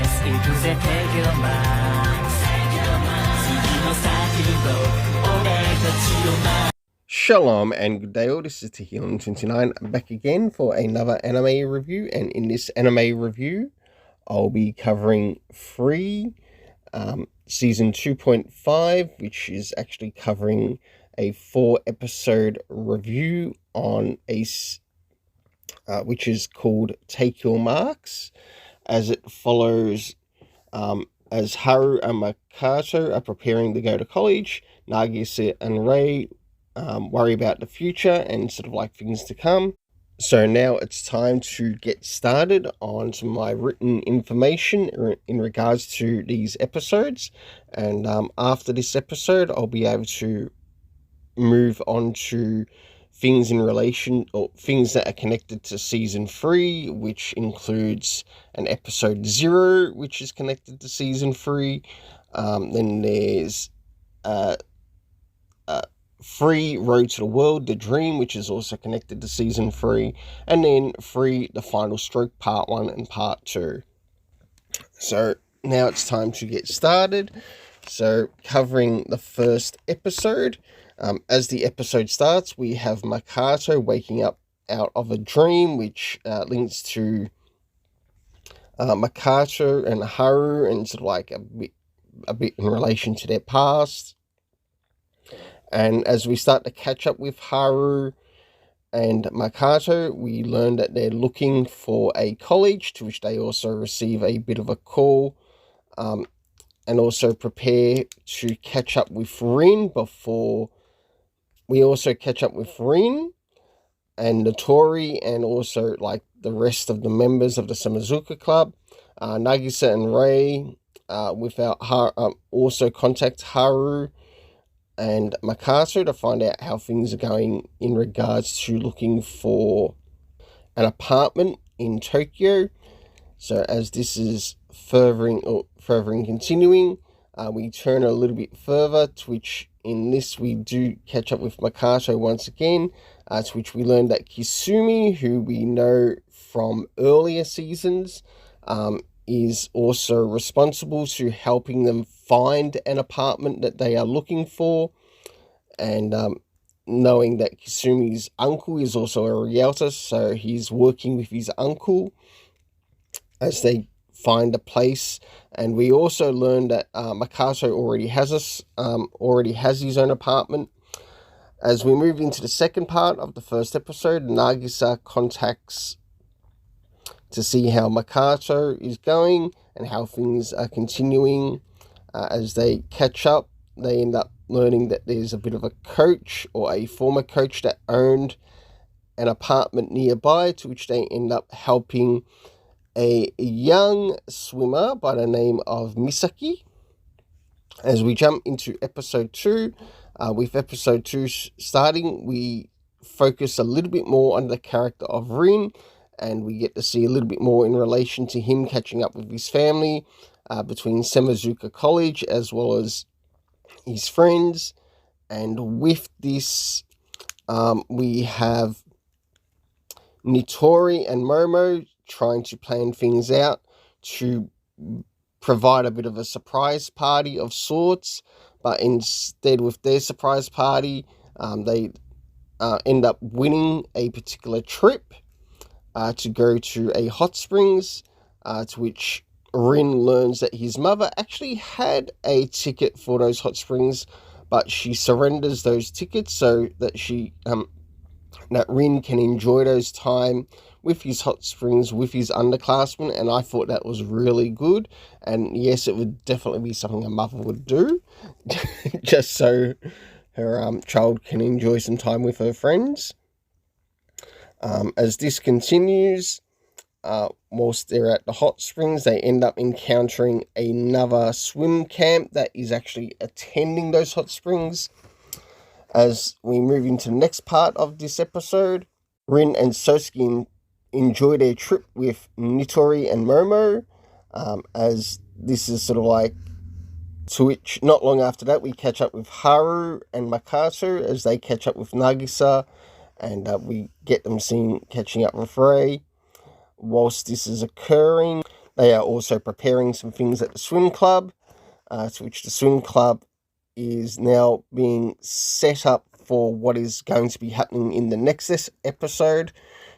It was a take your marks 次の先を俺たちを待 Shalom and good day all, this is Tehillim29 back again for another anime review, and in this anime review I'll be covering Free season 2.5, which is actually covering a 4-episode review on which is called Take Your Marks, as it follows as Haru and Makoto are preparing to go to college. Nagisa and Rei worry about the future and sort of like things to come. So now it's time to get started on some of my written information in regards to these episodes, and after this episode I'll be able to move on to things in relation, or things that are connected to season 3, which includes an episode 0 which is connected to season 3. Then there's Free Road to the World, The Dream, which is also connected to season 3, and then Free The Final Stroke Part 1 and Part 2. So now it's time to get started. So covering the first episode, as the episode starts, we have Makoto waking up out of a dream, which links to Makoto and Haru, and sort of like a bit in relation to their past. And as we start to catch up with Haru and Makoto, we learn that they're looking for a college, to which they also receive a bit of a call, and also prepare to catch up with Rin before we also catch up with Rin and Notori, and also like the rest of the members of the Samazuka Club. Nagisa and Rei also contact Haru and Makoto to find out how things are going in regards to looking for an apartment in Tokyo. So as this is furthering continuing, we turn a little bit further, to which in this we do catch up with Makoto once again, to which we learn that Kisumi, who we know from earlier seasons, is also responsible to helping them find an apartment that they are looking for, and knowing that Kisumi's uncle is also a realtor, so he's working with his uncle as they find a place. And we also learn that Makoto already has his own apartment. As we move into the second part of the first episode, Nagisa contacts to see how Makoto is going and how things are continuing. As they catch up, they end up learning that there's a bit of a coach, or a former coach, that owned an apartment nearby, to which they end up helping a young swimmer by the name of Misaki. As we jump into episode 2, with episode 2 starting, we focus a little bit more on the character of Rin, and we get to see a little bit more in relation to him catching up with his family, between Samazuka College as well as his friends. And with this, we have Nitori and Momo trying to plan things out to provide a bit of a surprise party of sorts, but instead with their surprise party, they end up winning a particular trip to go to a hot springs, to which Rin learns that his mother actually had a ticket for those hot springs, but she surrenders those tickets so that that Rin can enjoy those time with his hot springs with his underclassmen. And I thought that was really good, and yes, it would definitely be something a mother would do just so her child can enjoy some time with her friends. As this continues, whilst they're at the hot springs, they end up encountering another swim camp that is actually attending those hot springs. As we move into the next part of this episode, Rin and Sosuke enjoy their trip with Nitori and Momo, as this is sort of like, to which not long after that we catch up with Haru and Makoto as they catch up with Nagisa, and we get them catching up with Rei. Whilst this is occurring, They are also preparing some things at the swim club, to which the swim club is now being set up for what is going to be happening in the next episode,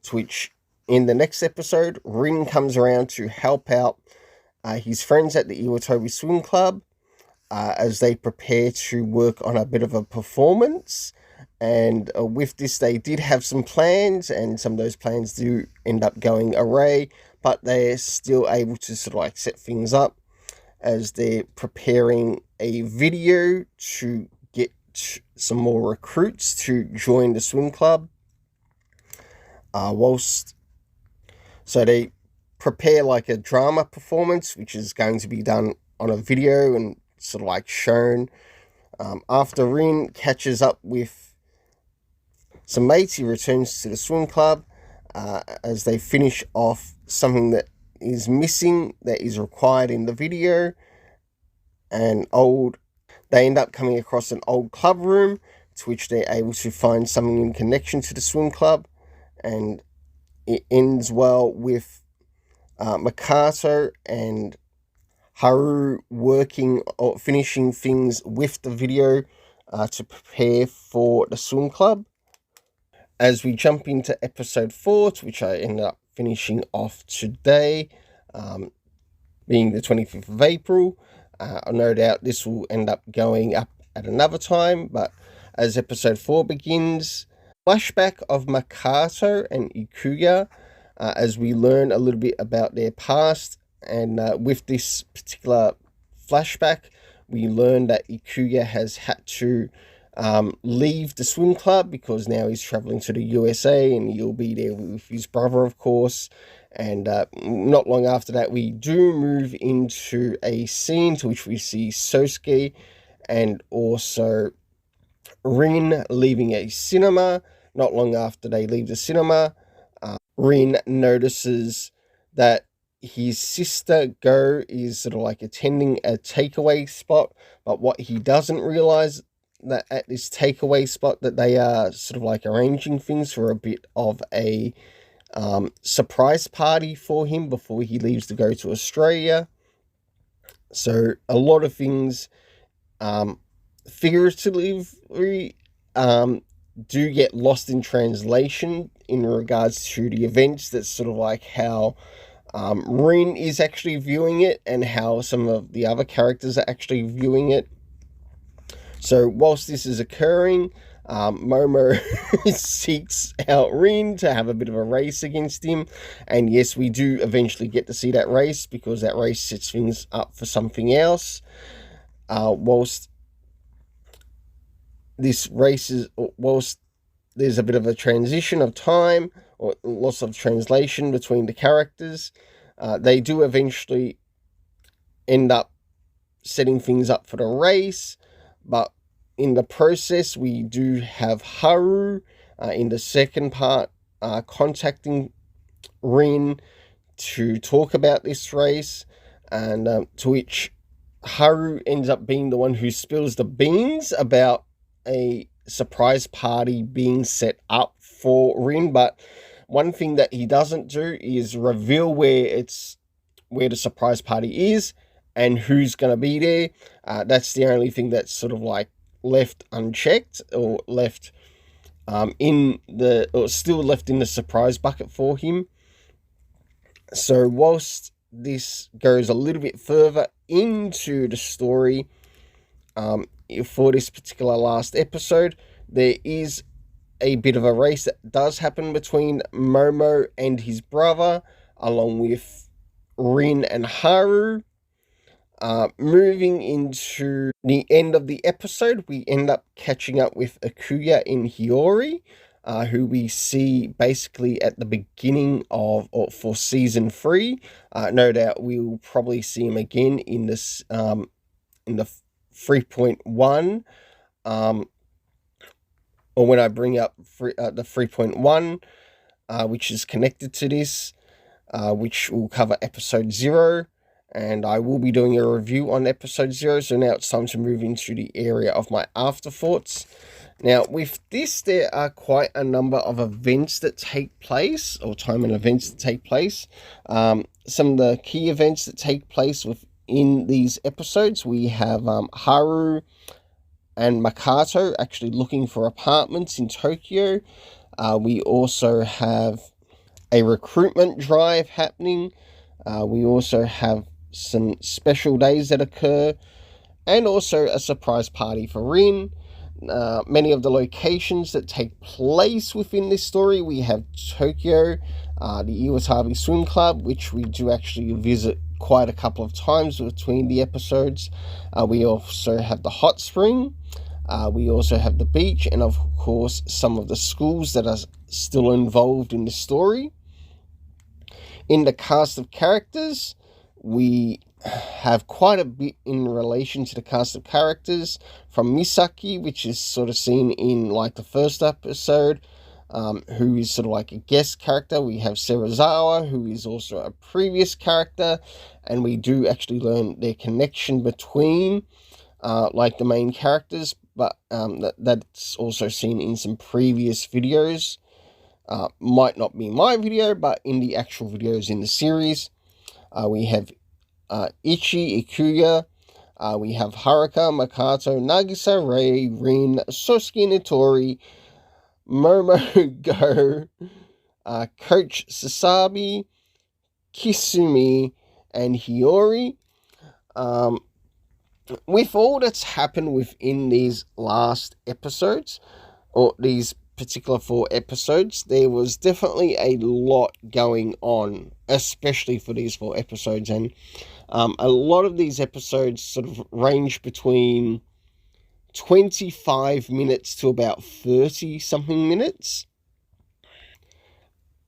to which in the next episode, Rin comes around to help out his friends at the Iwatobi Swim Club as they prepare to work on a bit of a performance. And with this, they did have some plans, and some of those plans do end up going awry, but they're still able to sort of like set things up as they're preparing a video to get some more recruits to join the swim club. So they prepare like a drama performance, which is going to be done on a video and sort of like shown. After Rin catches up with some mates, he returns to the swim club as they finish off something that is missing, that is required in the video. They end up coming across an old club room, to which they're able to find something in connection to the swim club, and it ends well with Makato and Haru working or finishing things with the video to prepare for the swim club. As we jump into episode 4, which I ended up finishing off today, being the 25th of April, no doubt this will end up going up at another time, but as episode 4 begins, flashback of Makato and Ikuya, as we learn a little bit about their past. And with this particular flashback, we learn that Ikuya has had to leave the swim club because now he's traveling to the USA, and he'll be there with his brother, of course. And not long after that, we do move into a scene to which we see Sosuke and also Rin leaving a cinema. Not long after they leave the cinema, Rin notices that his sister Go is sort of like attending a takeaway spot, but what he doesn't realize that at this takeaway spot that they are sort of like arranging things for a bit of a surprise party for him before he leaves to go to Australia. So a lot of things figuratively do get lost in translation in regards to the events. That's sort of like how Rin is actually viewing it and how some of the other characters are actually viewing it. So whilst this is occurring, Momo seeks out Rin to have a bit of a race against him. And yes, we do eventually get to see that race, because that race sets things up for something else. Whilst there's a bit of a transition of time or loss of translation between the characters, they do eventually end up setting things up for the race, but in the process we do have Haru in the second part contacting Rin to talk about this race, and to which Haru ends up being the one who spills the beans about a surprise party being set up for Rin. But one thing that he doesn't do is reveal where the surprise party is and who's going to be there. That's the only thing that's sort of like left unchecked, or left still left in the surprise bucket for him. So whilst this goes a little bit further into the story, for this particular last episode, there is a bit of a race that does happen between Momo and his brother, along with Rin and Haru. Moving into the end of the episode, we end up catching up with Akuya in Hiyori, who we see basically at the beginning for season 3. No doubt we'll probably see him again in this in the 3.1, or when I bring up the 3.1, which is connected to this, which will cover episode 0. And I will be doing a review on episode 0, so now it's time to move into the area of my afterthoughts. Now, with this, there are quite a number of events that take place, or time and events that take place. some of the key events that take place within these episodes. We have Haru and Makato actually looking for apartments in Tokyo. We also have a recruitment drive happening. We also have some special days that occur, and also a surprise party for Rin. Many of the locations that take place within this story, we have Tokyo, the Iwatabi Swim Club, which we do actually visit quite a couple of times between the episodes. We also have the hot spring. We also have the beach, and of course some of the schools that are still involved in the story. In the cast of characters, we have quite a bit in relation to the cast of characters, from Misaki, which is sort of seen in like the first episode, who is sort of like a guest character. We have Serizawa, who is also a previous character, and we do actually learn their connection between like the main characters, but that's also seen in some previous videos. Might not be my video, but in the actual videos in the series. We have Ichi, Ikuya, we have Haruka, Makato, Nagisa, Rei, Rin, Sosuke, Nitori, Momo, Go, Coach Sasabi, Kisumi, and Hiyori. With all that's happened within these last episodes, or these particular 4 episodes, there was definitely a lot going on, especially for these 4 episodes, and a lot of these episodes sort of range between 25 minutes to about 30 something minutes.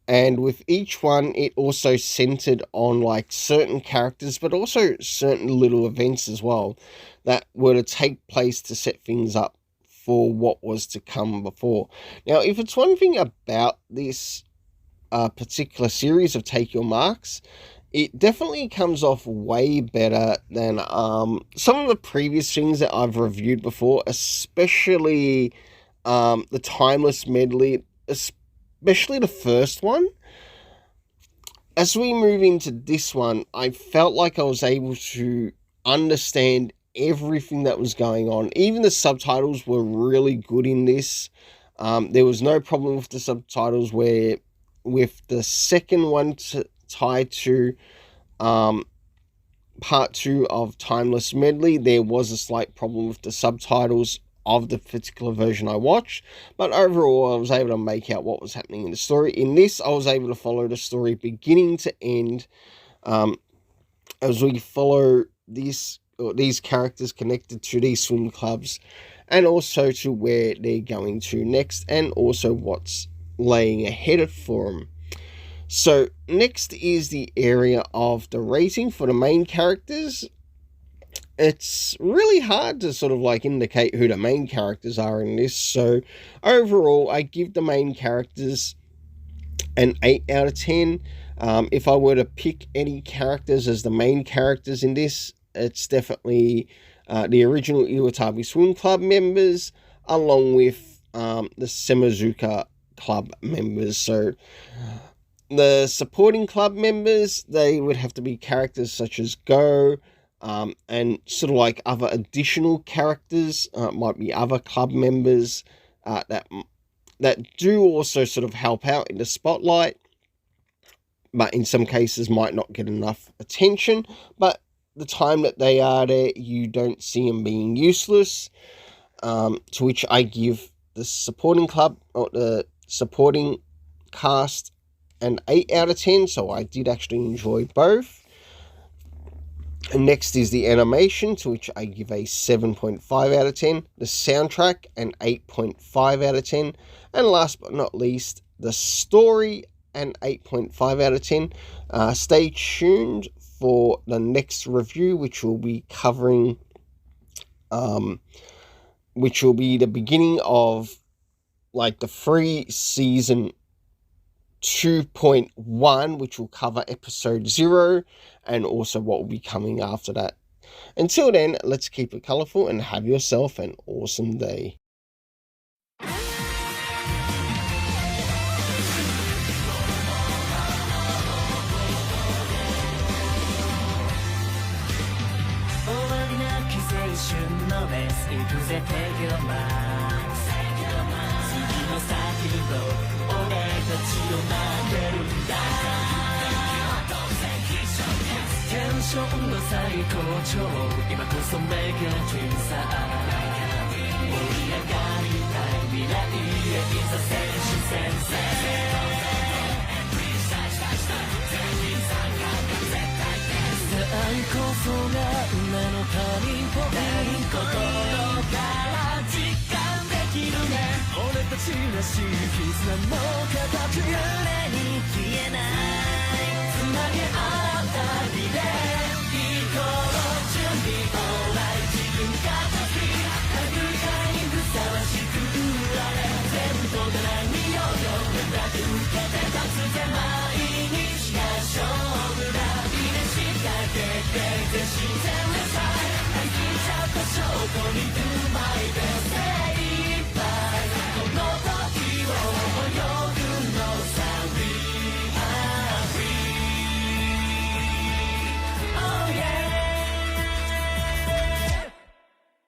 And with each one, it also centered on like certain characters, but also certain little events as well that were to take place to set things up for what was to come before. Now, if it's one thing about this particular series of Take Your Marks, it definitely comes off way better than some of the previous things that I've reviewed before, especially the Timeless Medley, especially the first one. As we move into this one, I felt like I was able to understand everything that was going on. Even the subtitles were really good in this. There was no problem with the subtitles, where with the second one tied to part 2 of Timeless Medley, there was a slight problem with the subtitles of the particular version I watched, but overall I was able to make out what was happening in the story. In this, I was able to follow the story beginning to end, as we follow these characters connected to these swim clubs, and also to where they're going to next, and also what's laying ahead for them. So next is the area of the rating for the main characters. It's really hard to sort of like indicate who the main characters are in this. So overall, I give the main characters an 8 out of 10. If I were to pick any characters as the main characters in this, it's definitely the original Iwatabi Swim Club members, along with the Semazuka Club members. So the supporting club members, they would have to be characters such as Go, and sort of like other additional characters, might be other club members that do also sort of help out in the spotlight, but in some cases might not get enough attention. But the time that they are there, you don't see them being useless, to which I give the supporting club, or the supporting cast, an 8 out of 10, so I did actually enjoy both. And next is the animation, to which I give a 7.5 out of 10. The soundtrack, an 8.5 out of 10. And last but not least, the story, an 8.5 out of 10. Stay tuned for the next review, which will be covering, which will be the beginning of like the free season 2.1, which will cover episode 0, and also what will be coming after that. Until then, let's keep it colourful and have yourself an awesome day. 春のメス行くぜ Take your mind 次の先を俺たちを曲げるんだテンションの最高潮今こそ Make a dream さ盛り上がりたい未来へいざ選手先生愛こそが運命のターニングポイント心から実感できるね俺たちらしい絆の形揺れに消えないつなげ合ったりでいこう準備オーライ自分が時神回にふさわしく売られ全部が何よよ連絡受けて突然毎日が勝負だ自然でさ愛しちゃった証拠にうまいで